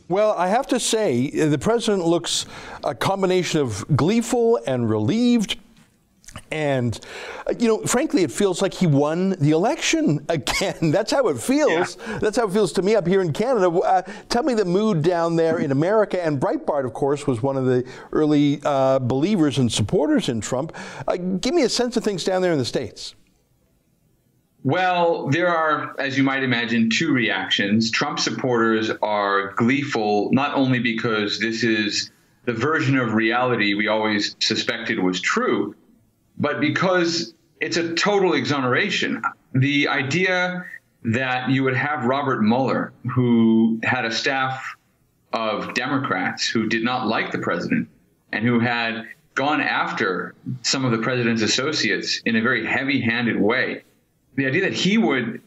Well, I have to say, the president looks a combination of gleeful and relieved. And, you know, frankly, it feels like he won the election again. That's how it feels. Yeah. That's how it feels to me up here in Canada. Tell me the mood down there in America. And Breitbart, of course, was one of the early believers and supporters in Trump. Give me a sense of things down there in the States. Well, there are, as you might imagine, two reactions. Trump supporters are gleeful, not only because this is the version of reality we always suspected was true, but because it's a total exoneration. The idea that you would have Robert Mueller, who had a staff of Democrats who did not like the president and who had gone after some of the president's associates in a very heavy-handed way, the idea that he would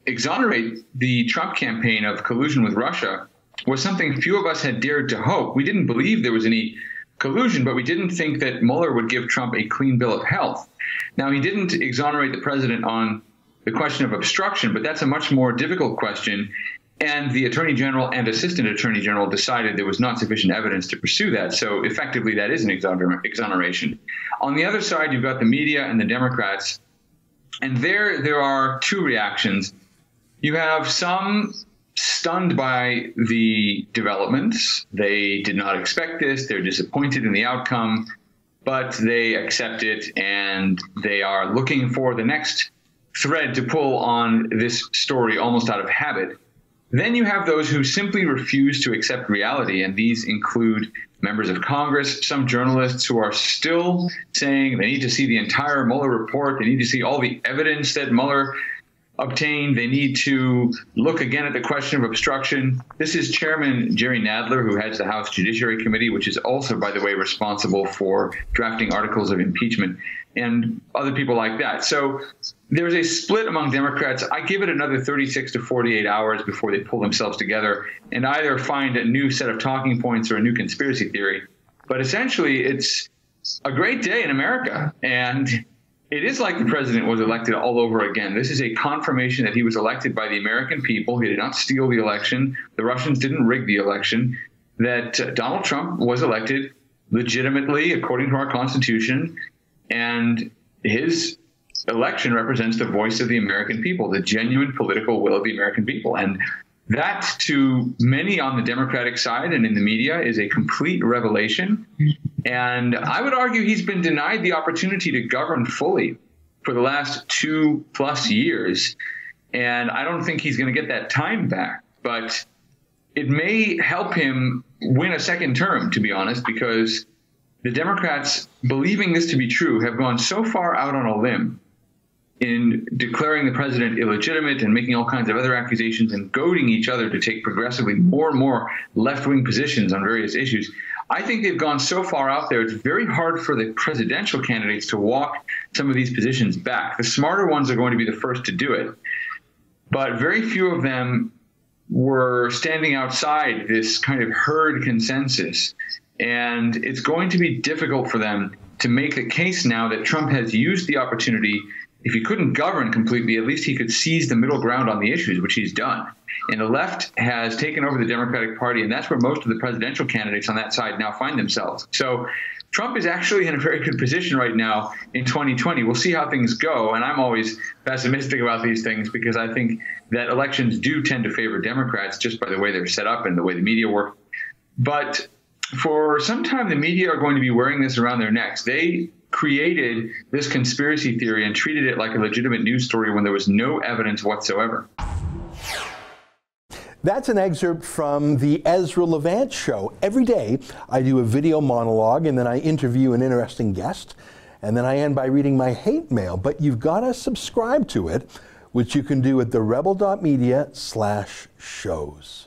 exonerate the Trump campaign of collusion with Russia was something few of us had dared to hope. We didn't believe there was any collusion, but we didn't think that Mueller would give Trump a clean bill of health. Now, he didn't exonerate the president on the question of obstruction, but that's a much more difficult question. And the attorney general and assistant attorney general decided there was not sufficient evidence to pursue that. So effectively, that is an exoneration. On the other side, you've got the media and the Democrats. And there are two reactions. You have some stunned by the developments. They did not expect this. They're disappointed in the outcome, but they accept it, and they are looking for the next thread to pull on this story almost out of habit. Then you have those who simply refuse to accept reality, and these include members of Congress, some journalists who are still saying they need to see the entire Mueller report, they need to see all the evidence that Mueller obtained, they need to look again at the question of obstruction. This is Chairman Jerry Nadler, who heads the House Judiciary Committee, which is also, by the way, responsible for drafting articles of impeachment, and other people like that. So there's a split among Democrats. I give it another 36 to 48 hours before they pull themselves together and either find a new set of talking points or a new conspiracy theory. But essentially, it's a great day in America. And it is like the president was elected all over again. This is a confirmation that he was elected by the American people. He did not steal the election. The Russians didn't rig the election. That Donald Trump was elected legitimately according to our Constitution. And his election represents the voice of the American people, the genuine political will of the American people. And that, to many on the Democratic side and in the media, is a complete revelation. And I would argue he's been denied the opportunity to govern fully for the last 2+ years. And I don't think he's going to get that time back. But it may help him win a second term, to be honest, because the Democrats, believing this to be true, have gone so far out on a limb in declaring the president illegitimate and making all kinds of other accusations and goading each other to take progressively more and more left-wing positions on various issues. I think they've gone so far out there, it's very hard for the presidential candidates to walk some of these positions back. The smarter ones are going to be the first to do it. But very few of them were standing outside this kind of herd consensus. And it's going to be difficult for them to make a case now that Trump has used the opportunity. If he couldn't govern completely, at least he could seize the middle ground on the issues, which he's done. And the left has taken over the Democratic Party, and that's where most of the presidential candidates on that side now find themselves. So Trump is actually in a very good position right now in 2020. We'll see how things go. And I'm always pessimistic about these things because I think that elections do tend to favor Democrats just by the way they're set up and the way the media work. But for some time, the media are going to be wearing this around their necks. They created this conspiracy theory and treated it like a legitimate news story when there was no evidence whatsoever. That's an excerpt from the Ezra Levant show. Every day, I do a video monologue, and then I interview an interesting guest, and then I end by reading my hate mail. But you've got to subscribe to it, which you can do at therebel.media/shows.